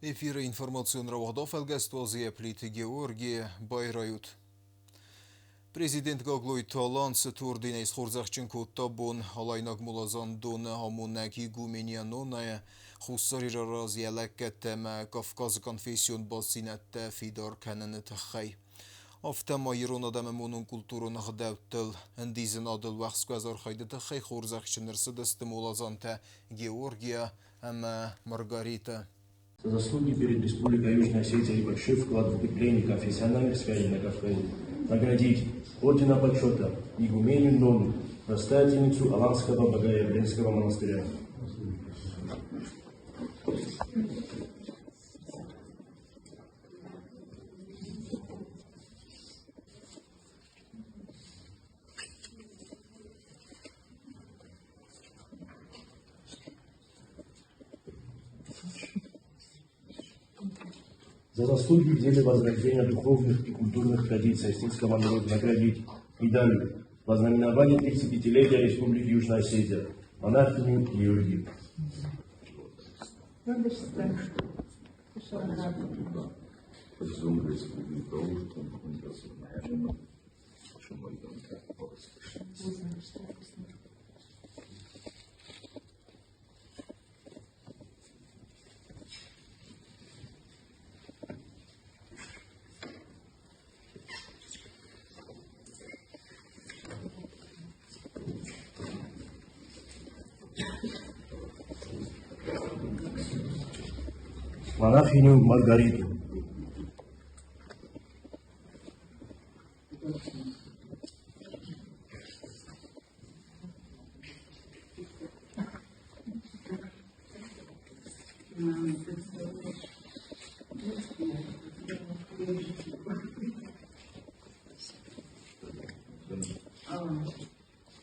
Эфиры информационного дофелгествозия плиты Георгия Байрают. Президент Гаглой Талан Сатурдинейс Хорзахченко Табун Алайнак Мулазан Дона Хамунаки Гуменианоная Хуссарира Разиалеккетема Кавказ конфессион Басинетта Фидар Кананетахай. Автома Ирон Адамемунун культурун Хдавтел Эндизен Адыл Вахсквазар Хайдетахай Хорзахченерседесте Мулазанта Георгия Ама Маргарита. За заслуги перед Республикой Южная Осетия и большой вклад в укрепление конфессиональных связей на Кавказе наградить ордена почета игуменю Нону, настоятельницу Аланского Богоявленского монастыря. За заслуги в деле возрождения духовных и культурных традиций осетинского народа наградить медалью во знаменование 35-летия Республики Южная Осетия монахиню Георгию. Монахиню Маргариту.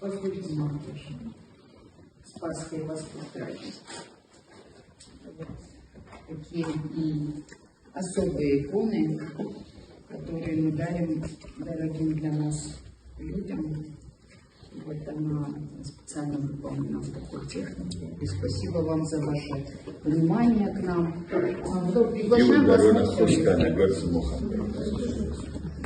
Позвольте матушке, Спасское Воскресенье. Такие особые иконы, которые мы дарим дорогим для нас людям. Вот она специально выполнена в такой технике. И спасибо вам за ваше внимание к нам. Приглашаем вас на все.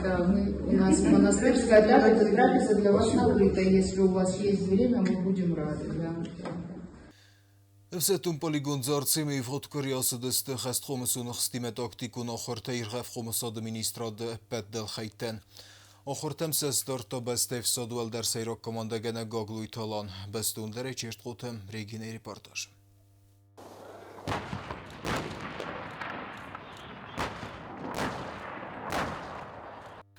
Да, у нас монастырская трапеза для вас накрыта. Если у вас есть время, мы будем рады. Да. Всетун полигон зарцеми вход Кориасадесте хастхомесунах стиметактикун охорта ирхафхомес администрад петдел хайтен. Охортем сесторта бестев садуэл در سیرک کماندگان گاگلوی تالان بستون در چشت خوتم ریگینی ریپورتاج.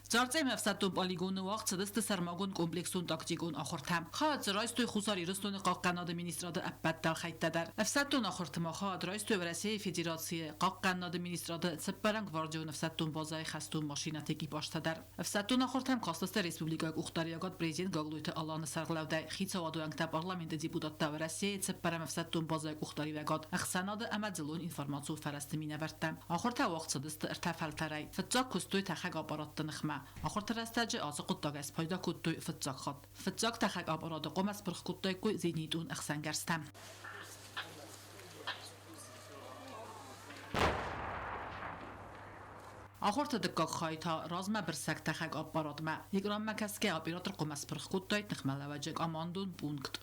Ծարծեմ հվսատում պալիգոնը վաղցդստը սարմագոն կոմպլեքսուն տակտիկոն ախորթամ։ Խադ զրայստույ խուսար իրստունը qaqqannadı ministradı əppətdəl xəyttədər։ Əfsəttun ախորթմա խադ ռայստույ վրասիyə ֆեդերացիyə qaqqannadı ministradı ծպպարանք վարջոն əfsəttun բազայ խəstun maşinateki baştədər։ Əfsəttun ախորթամ qastıstə Respublikak uxtariyaqat prezident Gagluyti alanı sarğlavday xitsavaduyankta parlamenti deputatda vərasiyə ծպպaram əfsəttun bazay uxtariyaqat əxsanadı əmədzilun informasiyu fərəstimi nəvərtdəm. Ախորթա վաղցդստը ırtəfəltəray. Fıtzaq kustuy təxəq aparatdı nıxma. آخر استاجي أزق الطاقس فايدا كتوي فتزاق خط فتزاق تحق أبراد قمص برخ كتوي كوي زينيدون أخسان جرستم آخر تدقق خایتا رازم برسک تحق أبراد ما يقرام مكسكي أبيرات قمص برخ كتوي نخمل وجهك أماندون بونكت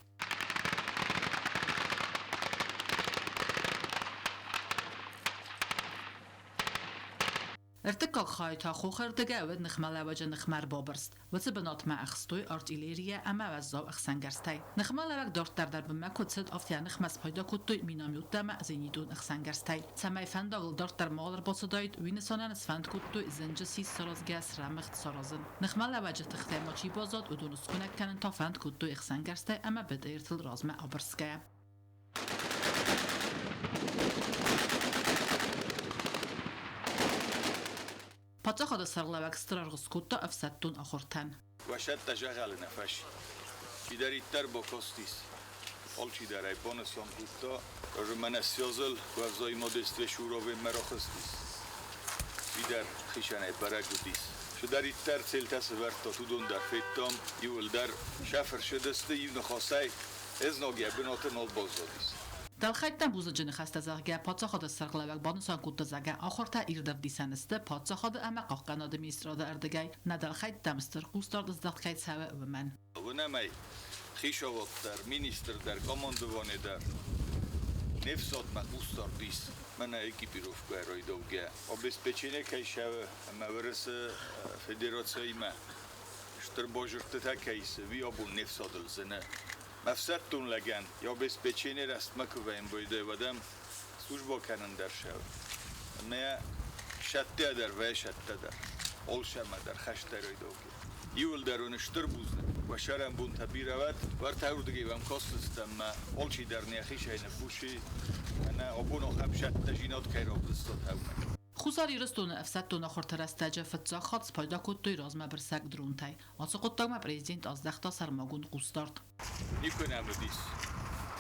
ارتقاق خایتا خوخر دگاود نخمل وجه نخمر بابرست وچه بنات ما اخستوی ارتیلریه اما وزاو اخسنگرستای نخمل وک دارت در بما کتسد افتیا نخمس پایدا کتوی مینامیوت دم زینیدون اخسنگرستای سمای فنداغل دارت در مالر باسداید وینسانان اسفند کتوی زنجسی سرازگاس رمخت سرازن نخمل وجه تخته ماچی بازاد و دونست کنک کنن تا فند کتوی اخسنگرستای اما بدایرتل رازم آبرسکای پاتخ هذا سرلا وکستر رسکوتا افسدتون آخرتن. وشد تجاهل نفش. بیداری تر با کاستیس. آلچی در ایپان سامکوتا رجمن سیازل وزای مدست و شوراوی مراخستیس. بیدار خیشانه برگودیس. شداری تر سلتاس ورتا تودون در فیتام یول در شفر شدسته یو نخواسته از ناگه بنات نال بازدادیس. Դալխայտան բուզջնի խաստազաղգա փածախոդը սարգլավակ բանուսան կուտազագա ախորտա իրդավ դիսանստը փածախոդը ամա կանադը մինիստրոդը արդգայ նադալխայտամ ստր կուստորդը զդախքայ ցավը վման Վնամայ խիշովոտտար մինիստրդար կոմանդովոնեդար Նևսոտ մակուստորդիս Mənə ekipировка roidovga обеспечение кайшавы мәврысы федерацияйма штрбожырты такайсы виобун нефсодылзыны Мәфсаттун лаган я обеспечение растмакуваем бойдевадам служба канандаршав Мә шаттадар ва шаттадар олшамадар хаштар roidovga Юлдаруны штрбузны Вашарам бун табироват вартаурдги вам костыстамма олчидарны хишайны буши Ana obună xabșat tajinot kairovstot havna. Խուսարի ռստոնը əfsəttona խորթարաստաջը ֆծախած փայդակոտոյ ռազմաբրսակ դրունտայ ացոկոտտամա պրեզիդենտ ազդախտա սարմագուն կուստարտ Նիկոնամդիս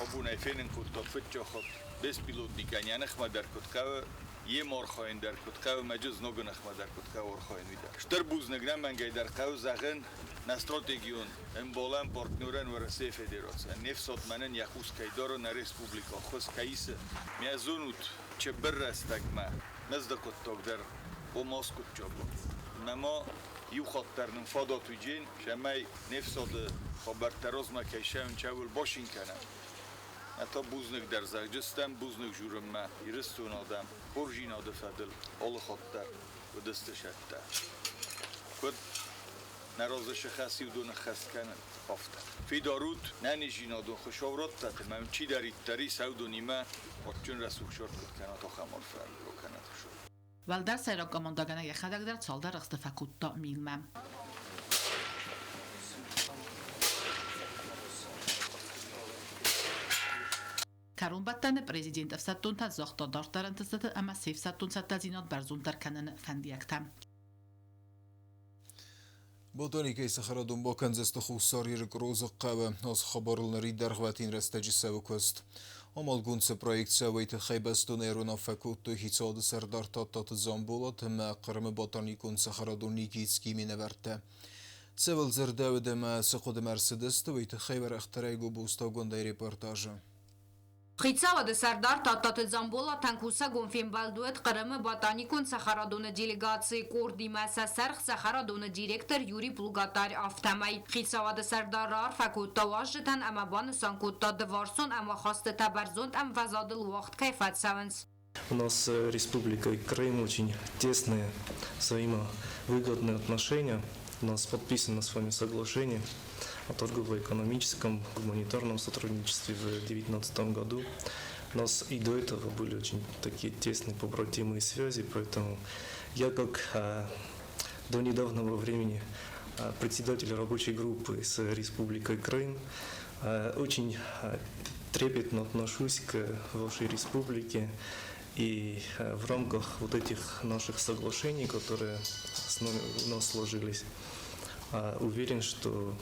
obună efenin kutot fıçoxot bespilotnik anyanıx madar kutkava yemorxoyn dar kutkava majuz nogunıx madar kutkava orxoyn vida Ştrbuznegram mangaydar qav zagın na strategiyon embolan partneran ve Rusya Federasyonu nefsotmanın yaxuskaydoro na respublika xoskayisi mezunut çeberrastakma mezdakotogdar o Moskut jobu Memo yuxotlarının fadotujin şamay nefsodı xabartarozma kayşavn çavul boşinkana Ata buznik der zagcistan buznik jurumma iristun adam orjin adı fadil olu xottar ve destişatta Kod نرازش خاصی و دون خاص کنن افته. فی دارود ننیجینا دون خوشاورات تاتم. من چی دارید تری سعودونیما وقتون رسوخ شرط کد کنات و خمال فرد رو کنات شد. ولدر سیرا کاماندگانه یخدک در چالدر اختفاکوتا میلمم. Karun battane prezident efsattun ta zoxta dartaran tızdı ama sefsattun sattazinat barzuntar kanını fendiyaktam. Ботоника и сахарадун боканзест хусари рекрозы қавы аз хабарлари дарғватин растаджи савукост. Амалгунцы проект савайты хайбастун эруна факутту хицады сардар таттаты замболат ма қырмы ботаникун сахарадун никицки миневерте. Цевал зердавиде ма сақуды мерседесті вайты хайвар ахтарайгу буставгундай репортажа. Խիցավը սարդար տատատը զամբոլա թանքուսա գոնֆին բալդուետ qırımı botanikun սախարադոնը դիլեգացի կորդի մասա սարխ սախարադոնը դիրեկտոր Յուրի Պլուգատար ավտամայ խիցավը սարդարար ֆակուտա վաժտան ամաբանը սանկուտա դվարսոն ամա խաստը табарзонт ам вазадыл вахт кайфатсаванс У нас с Республикой Крым очень тесные взаимовыгодные отношения. У нас подписано с вами соглашение о торгово-экономическом, гуманитарном сотрудничестве в 2019 году. У нас и до этого были очень такие тесные побратимые связи, поэтому я как до недавнего времени председатель рабочей группы с Республикой Крым очень трепетно отношусь к вашей республике. И в рамках вот этих наших соглашений, которые у нас сложились, уверен, что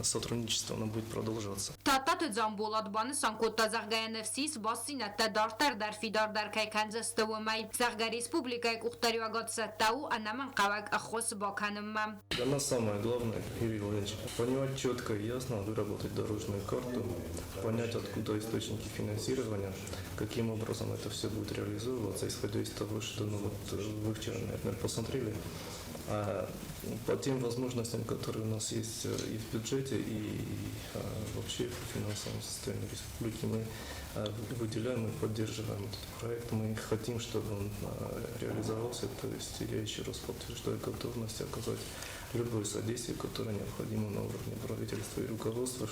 сотрудничество оно будет продолжаться. Տատատը զամբոլատ բանը սանկոտա զաղգայանևսիս բասինա տադարտար դարֆիդար դարքայ կանզստվումայ զաղգա республикай կուղտարյուագատ սատау անաման қավակ ախոս баканымма. Для нас самое главное, Юрий Владимирович, понимать четко и ясно, выработать дорожную карту, понять, откуда источники финансирования, каким образом это все будет реализовываться, исходя из того, что вы вчера, наверное, посмотрели. По тем возможностям, которые у нас есть и в бюджете, и вообще в финансовом состоянии республики, мы выделяем и поддерживаем этот проект. Мы хотим, чтобы он реализовался, то есть я еще раз подтверждаю готовность оказать любое содействие, которое необходимо на уровне правительства и руководства,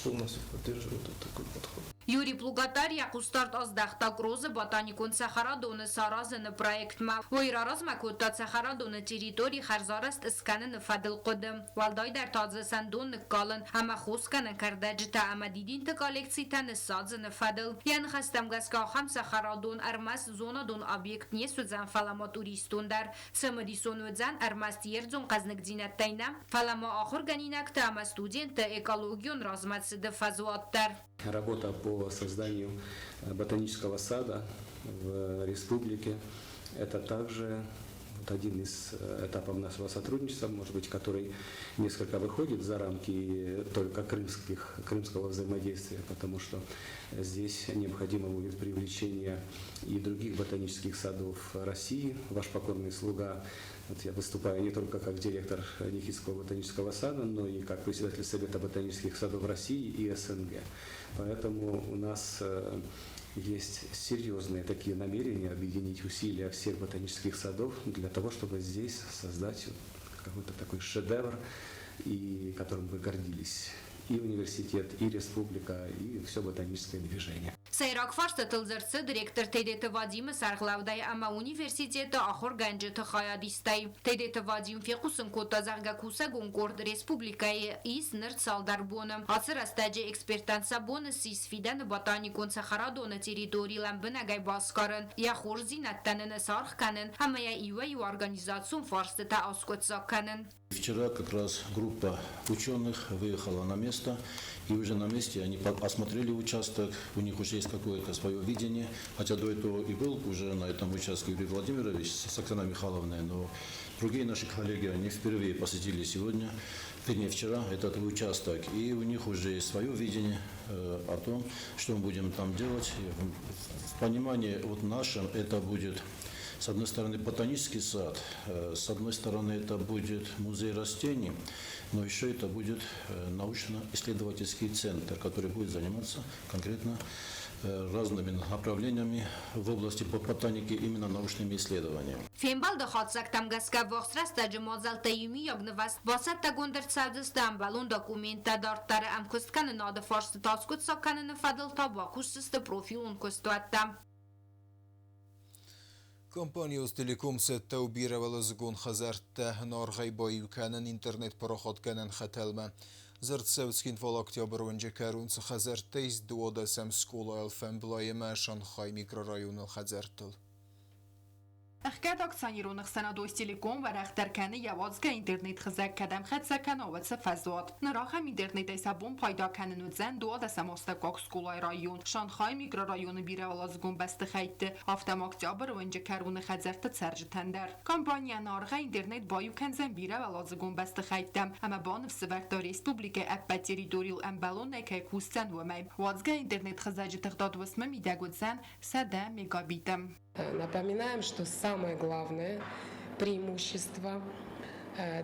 полностью поддерживают вот такой подход. Յուրի Պլուգատար Յակուստարտ ազդախտակրոզը բոտանիկոն սախարադոնը սարազը պրոյեկտմա, որ առազմակոտա սախարադոնը տերիտորի խարզարաստ ըսկանը նվադլ կոդը, վալդայ դար տազեսանդոն նկալն, համա խոսկանը կարդաջտա ամադիդին տկալեկցիտա նսածը նվադլ, յան խաստամ գասկախամ սախարադոն արմաս զոնադոն объект նեսուձան ֆալամոտ ուրիստոն դար, սմդիսոնուձան արմաս երձոն qazնկձինատայնա, ֆալամո ախոր գանինակտա ամա ստուդենտը էկոլոգիոն ռազմացը դվազուատտար. Работа по созданию ботанического сада в республике – это также вот один из этапов нашего сотрудничества, может быть, который несколько выходит за рамки только крымского взаимодействия, потому что здесь необходимо будет привлечение и других ботанических садов России. Ваш покорный слуга, вот я выступаю не только как директор Никитского ботанического сада, но и как председатель Совета ботанических садов России и СНГ. Поэтому у нас есть серьезные такие намерения объединить усилия всех ботанических садов для того, чтобы здесь создать какой-то такой шедевр, и которым бы гордились и университет, и республика, и все ботаническое движение. Սայրակ ֆարստը տլզրցը դիրեկտոր Թեդետը Վադիմը Սարղլավդայ Ամա ունիվերսիտետը ախոր գանջը խայադիստայ Թեդետը Վադիմ ֆիխուսն կոտա զարգակուսա գոնկորդ ռեսպուբլիկայի ის նրտ սալդարբոնը ացրաստաջի էքսպերտանսաբոնը սիսֆիդան բոտանիկոն սախարադոնը տերիտորիլան բնագայ բասկարն яхոր զինատտանն սարխկանն համայա իվայ օրգանիզացիոն ֆարստը տա ասկոցականն. Вчера как раз группа ученых выехала на место, и уже на месте они осмотрели участок, у них уже есть какое-то свое видение, хотя до этого и был уже на этом участке Юрий Владимирович с Оксаной Михайловной, но другие наши коллеги, они впервые посетили сегодня, вернее вчера, этот участок, и у них уже есть свое видение о том, что мы будем там делать. В понимании вот нашем это будет... С одной стороны, ботанический сад, с одной стороны, это будет музей растений, но еще это будет научно-исследовательский центр, который будет заниматься конкретно разными направлениями в области ботаники, именно научными исследованиями. Фембал дохатсак там гаска вохсраста джемозал таюми ягнвас басат тагондер цадыстан балон документа дартары амкустканы нады фарсы таскутсаканы нафадыл табакусысты профилун кустуаттам. Компания Узтелеком сетте убирала згон хазарте наргай боюканен интернет пароходканен хателме. Зертсевскин фол октябрь венже карунц хазартейс дуодасем скола элфен блайме Шанхай микрорайон хазартл. Ахкат акционерных санадоис телеком و رخترکنه یوازگه اینترنت خزک کدم خد سکناوت فزوات نراخم اینترنت ایسابون پایدا کنن و زن دو دسم استقاق سکولای رایون شانخای میکرورایون بیره والازگون بست خیت هفتم اکتبر و انجا کرون خزرت سرج تندر کمپانیا نارخه اینترنت بایو کنزن بیره والازگون بست خیتم اما بانف سوکتا ریسپوبلیک اپتری دوریل امبالون نکه کوستن و میم وازگه اینترنت خزج تقداد وسمه میدگود زن 100 мегабитам. Напоминаем, что самое главное преимущество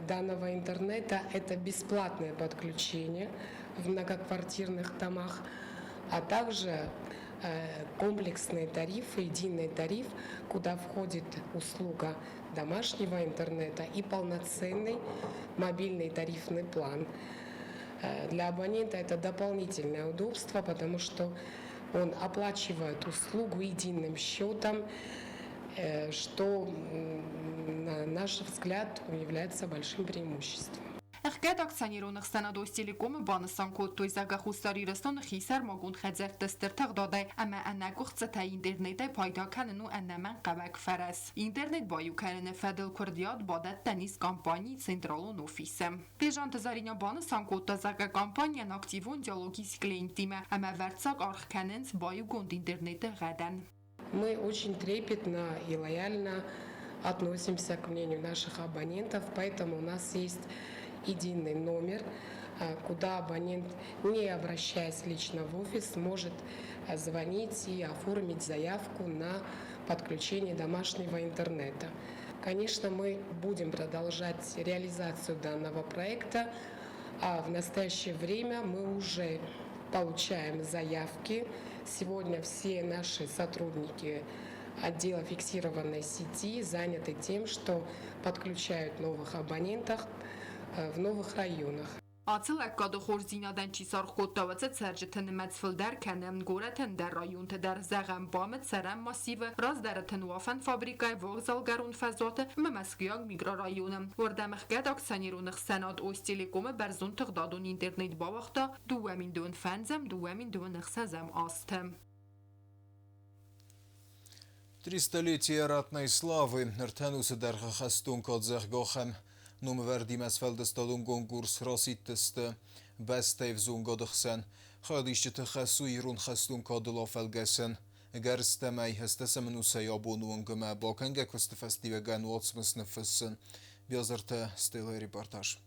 данного интернета – это бесплатное подключение в многоквартирных домах, а также комплексные тарифы, единый тариф, куда входит услуга домашнего интернета и полноценный мобильный тарифный план. Для абонента это дополнительное удобство, потому что он оплачивает услугу единым счетом, что, на наш взгляд, является большим преимуществом. Ахкат акционерных санадоис телеком банасан код той загахустари растон хисар магун хазер тестер тагдадай اما انگوخت تا اینترنت پایدا کنن و انمن قبک فرس اینترنت بایو کنن فدل کردیات بادت تنیس کامپانی سنترالون اوفیسم پیجان تزارینیا بانسان کود تا زگا کامپانی اکتیوون دیالوگی سکلینتیمه اما ورتساق آرخ کننس بایو گوند اینترنت غدن. Мы очень трепетно и лояльно относимся к мнению наших абонентов, поэтому у нас есть единый номер, куда абонент, не обращаясь лично в офис, может звонить и оформить заявку на подключение домашнего интернета. Конечно, мы будем продолжать реализацию данного проекта, а в настоящее время мы уже получаем заявки. Сегодня все наши сотрудники отдела фиксированной сети заняты тем, что подключают новых абонентов в новых районах. Ացել ակադը խորզինադան չիսար խոտավացը ծերջտն մեծվլդար կանեմ գորատն դար ռայուն դար զաղան բամը ծարան մասիվը ռազ դարատն ուաֆան ֆաբրիկայ վողզալ գարուն ֆազոտը մմասկյակ միկրորայոնը որդամխկատ ակցիաներունық սանատ օստիլիկոմը բերզուն թղդադուն ինտերնետ բավախտա դուամին դուն ֆանզամ дуамин дун хсазам астем. 300-летие ратной славы Нертенусы Дархахастун Кодзахгохем Numverdim esfeldestadun konkurs rasitteste bestev zungadıxsen. Xadişçi tıxəsu irun xəstun kadıla fəlgəsən. اگر استمعی هستس منو سیابونون گمه با کنگه کست فستیوگن واتسمس نفسن بیازرت استیل ریپورتاج.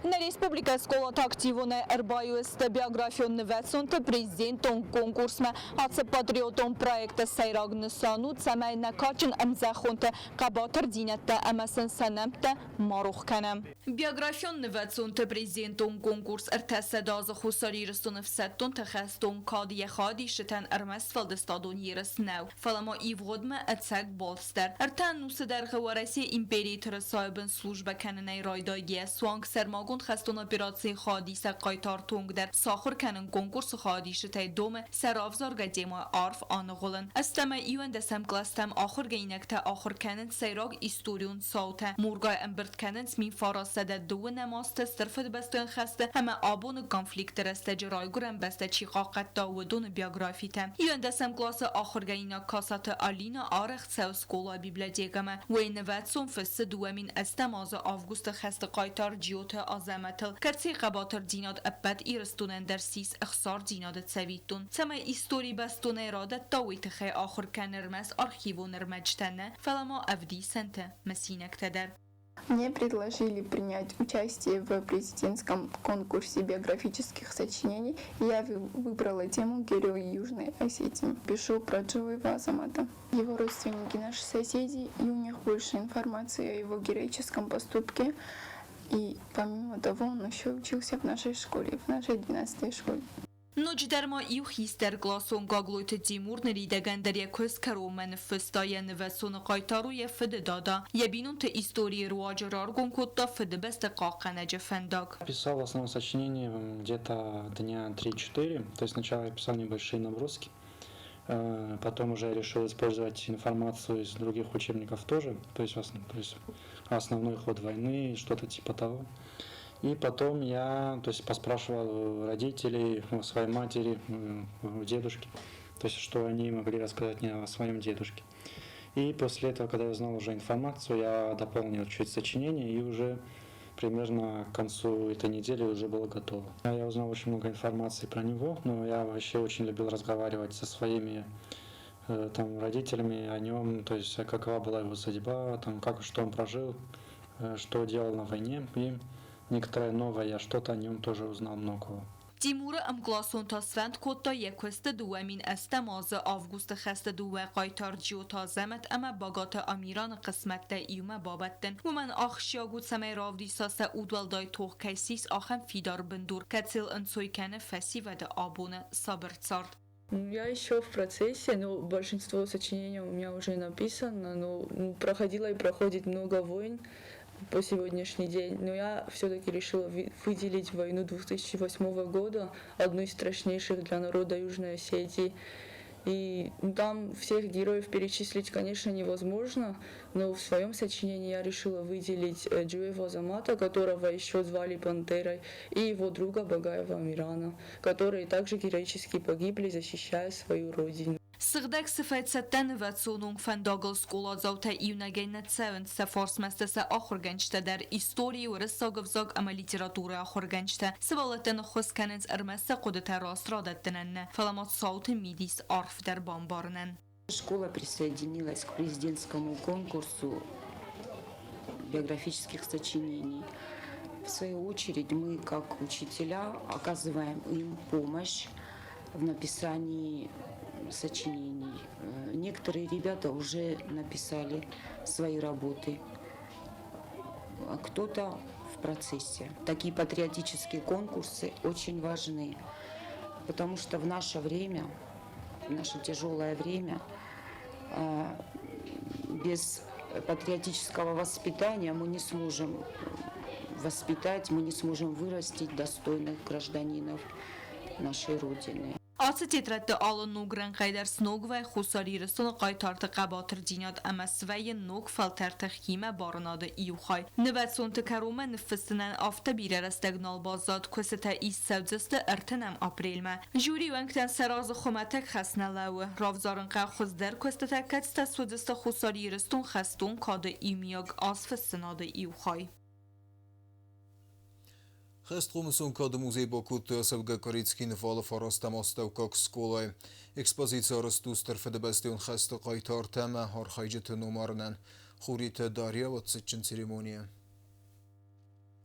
На республика сколот активуне эрбаюсте биографион невесунте президентон конкурсме аце патриотон проекта сайраг нисану цамай накачин амзахунте кабатер динетте амасен санамте марух канам. Биографион невесунте президентон конкурс ارتسه داز خساری رسون فستون تخستون کادی خادی شتن ارمسفالد استادون یرس نو فلما ایوغدمه اتساق بالستر ارتن نوس در خوارسی امپریتر صاحبن سلوجبه کننه رایداگی سوانگ سرماگون خستون اپراتسی خادی سقایتار تونگ در ساخر کنن کنکورس خادی شتای دوم سرافزار گدیما عرف آنغولن استمه ایوان دسم کلاستم آخر گینکته آخر کنن سیراگ استوریون ساوته مورگای امبرد کنن سمی فاراسده دو نماست استرفت بستن خسته همه آبون کنفلیکت رسته جرای گرم بسته چیقاقت داودون بیوگرافیتم ایوان دسم کلاس آخر گینا کاسات آلینا آرخت سوسکولا بیبلیتیکمه و اینواتسون فست دوامین استماز آفگوست خست قایتار جیوت آزمتل کرسی قباتر دیناد ابد ایرستونن در سیس اخسار دیناد تسویتون تمه ایستوری بستون ارادت داویت خی آخر کنرمس آرخیوون رمجتنه فلما افدی سنته مسینک تدر. Мне предложили принять участие в президентском конкурсе биографических сочинений, и я выбрала тему «Герои Южной Осетии». Пишу про Джуева Азамата. Его родственники наши соседи, и у них больше информации о его героическом поступке. И помимо того, он еще учился в нашей школе, в нашей 12-й школе. نوچ در ما ایو خیستر گلاسون گاگلویت دیمور نریدگن در یکوز کرومن فستای نوسون قایتارو فد دادا یبینون تا истории رواج رارگون کتا فد بست قاقنه جفنداگ. Писал в основном сочинение где-то дня 3-4, то есть сначала я писал небольшие наброски, потом уже я решил использовать информацию из других учебников тоже, то есть основной ход войны, что-то типа того. И потом я, то есть, поспрашивал родителей, своей матери, дедушки, то есть, что они могли рассказать мне о своем дедушке. И после этого, когда я узнал уже информацию, я дополнил чуть сочинение и уже примерно к концу этой недели уже было готово. Я узнал очень много информации про него, но я вообще очень любил разговаривать со своими там, родителями о нем, то есть, какова была его судьба, там, что он прожил, что делал на войне. И некоторое новое, я что-то о нем тоже узнал многого. تیمور امگلاسون تا سفند کتا یکوست دوامین استماز آفگوست خست دوه قایتار جیو تا زمت اما باگات امیران قسمت ده ایومه بابتن و من آخشیا گود سمه راودی ساسه اودوال دای توخ کیسیس آخم فیدار بندور کتسیل انسوی کنه فسی و ده آبونه صبر царт. Я еще в процессе, но большинство сочинений у меня уже написано, но проходило и проходит много войн по сегодняшний день, но я все-таки решила выделить войну 2008 года, одну из страшнейших для народа Южной Осетии. И там всех героев перечислить, конечно, невозможно, но в своем сочинении я решила выделить Джуева Азамата, которого еще звали Пантерой, и его друга Багаева Амирана, которые также героически погибли, защищая свою родину. Сигдек сифайт сеттен ватсонунг фандагл скола заута июнагейнет севент сефорс местесе ахургенчте در истории و رساگفزاگ اما ليتراتورة ахургенчте سوالتن خسکننز ارمسه قدت راست رادتنن فلامات صوت ميديس عرف در بامبارنن. Школа присоединилась к президентскому конкурсу биографических сочинений. В свою очередь мы, как учителя, оказываем им помощь в написании сочинений. Некоторые ребята уже написали свои работы, а кто-то в процессе. Такие патриотические конкурсы очень важны, потому что в наше время, в наше тяжелое время, без патриотического воспитания мы не сможем воспитать, мы не сможем вырастить достойных гражданинов нашей Родины. آت تیترت آل نوگرن قیدر سنوگ و خساری رسون قایتارت قباتر دیناد امس و ی نوگ فلتر تخیمه بارناد ایوخای نوت سونت کرومه نفستنن آفته بیره رستگنال بازاد کسته ایس سوزست ارتنم اپریل ما جوری ونکتن سراز خمتک خسنه لوه رافزارن قر خزدر کسته کتست سوزست خساری رسون خستون کاد ایمیاگ آسف سناد ایوخای Խեստ խոմսուն կադ մուզեի բոքուտ սվգ կորիցքին վալը վարաստամ աստավկակ սկոլայ։ Էքսպոզիցիա ռստուս տրվեդբեստիոն խեստ qaytar təmə harxaycı numarının խուրիթը դարիա վացıçın seremoniya.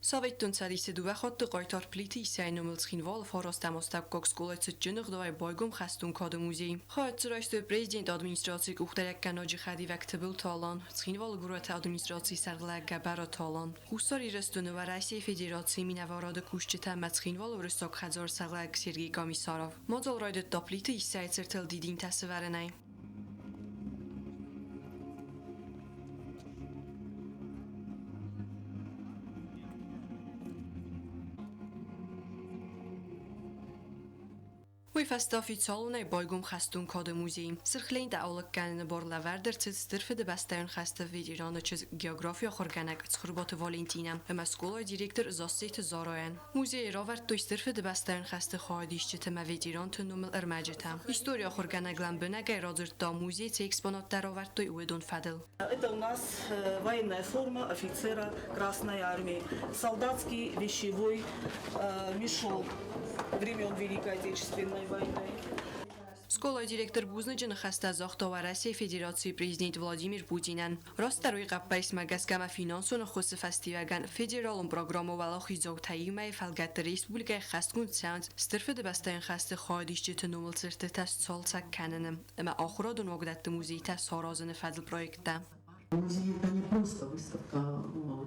Սավետ տունցարիսը դուվախոտ qaytar pliti isayno mılçxinval forostam ostapkok skolay çıçınıq davay boygum xastun kadı muzeyi. Xayat sırayştı prezident administrasiya uxtaryak kanacı xadi vaqtıbıl talan. Çxinval gurat administrasiya sarğılag gabara talan. Husari restunu və Rusiya Federasiya minavaradı kuşçı təmə çxinval vrıstok xadzor sarğılag Sergey Komisarov. Model raydı da pliti isay çırtıl didin təsvərinay. Wij festafit salonay boygum xastun kadı muzeyi. Sırxleyn də avlıq qənini borla vərdir çiz stırfı də bəstəyin xəstə vid İranı çiz geografiya xorgənək çxırbatı Valentina. Əmə skolay direktor Zasseyt Zarayan. Muzeyi ravərt doy stırfı də bəstəyin xəstə xaidişçi təmə vid İran tünümül ərməcətəm. Historiya xorgənəqlən bönəgəy razır da muzey çə eksponat də ravərt doy uedun fədil. Это у нас военная форма офицера Красной Армии. Солдатский вещевой мешок времен Великой Отечественной войны. Skolay direktor Buznıcını xəstə zaxta və Rusiya Federasiya prezident Vladimir Putinən. Rast roy qabbais məgəskəmə finansonu xosu festivagan federalun programı və laxizog təyimə fəlgət Respublikaya xəstgün sənt stırfı də bəstəyin xəstə xaidişçi tünumul sırtı təst salsak kənənim. Əmə axıradun vəqdətdə muzeytə sarazını fədil proyektdə. Музей это не просто выставка,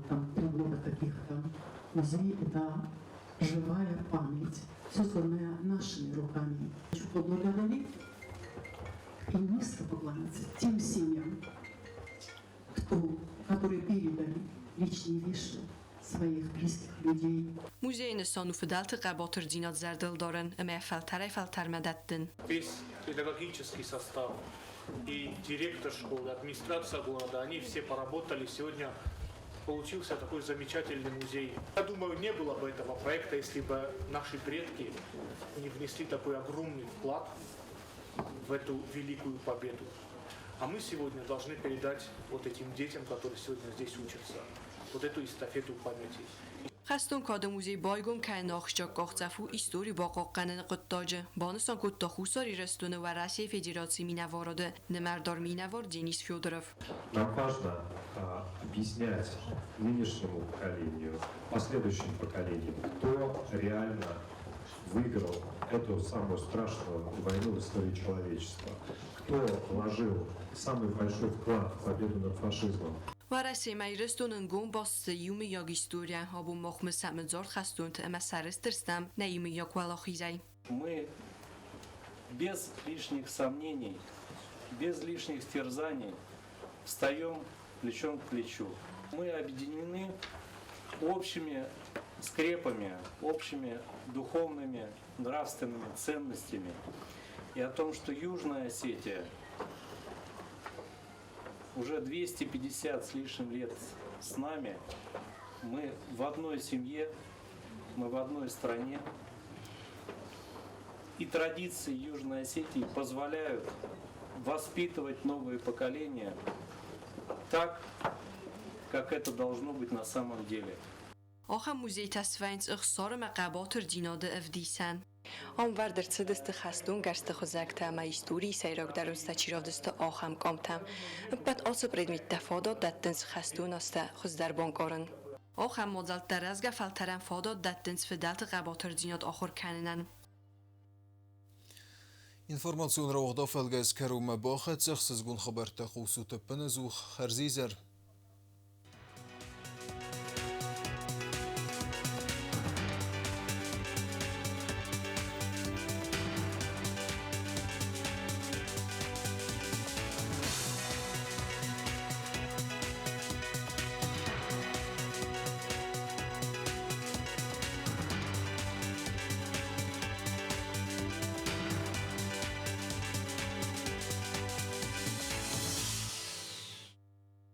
там 3 года каких-то. Музей это живая память, созданная нашими руками. Хочу поблагодарить и низко поклониться тем семьям, которые передали личные вещи своих близких людей. Muzeyin sonu fıdaltı qabatır dinat zərdildarın, əmə fəltər Весь педагогический состав и директор школы, администрация города, они все поработали. Сегодня получился такой замечательный музей. Я думаю, не было бы этого проекта, если бы наши предки не внесли такой огромный вклад в эту великую победу. А мы сегодня должны передать вот этим детям, которые сегодня здесь учатся, вот эту эстафету памяти. Xastun kadı muzey baygum که ناخشجا قاختفو ایستوری با قاقنن قطاجه بانستان کتا خusari рестуны و Россия Федерации минавороды немердар минавар Денис Федоров. Нам важно объяснять нынешнему поколению, последующим поколениям, кто реально выиграл эту самую страшную войну в истории человечества, кто вложил самый большой вклад в победу над фашизмом. و Россия مجلسون گم با سیوم یاگ історія або مخم سمزار خستون اما سرسترستم نیم یاگ ولا خیزای. Мы без лишних сомнений, без лишних терзаний встаем плечом к плечу. Мы объединены общими скрепами, общими духовными, нравственными ценностями и о том, что Южная Осетия уже 250 с лишним лет с нами, мы в одной семье, мы в одной стране. И традиции Южной Осетии позволяют воспитывать новые поколения так, как это должно быть на самом деле. آخه موزه تصفینس اخسار مقاباتر دیناده افدیسن. آن وردر صدست خستون گرست خوزکتا ما ایستوری سیراک در است چیراف دست آخم کامتم. بعد آسب ردمیت دفادات دتنس خستون است خوز در بانکارن. آخم مدلت در ازگه فلترن فادات دتنس فدلت قباتر دیناد آخر کننن. Informatsiun rauħda fel-għaz kerum baħet seħsizgun xabar ta' xusu ta' penazux ħarzizar.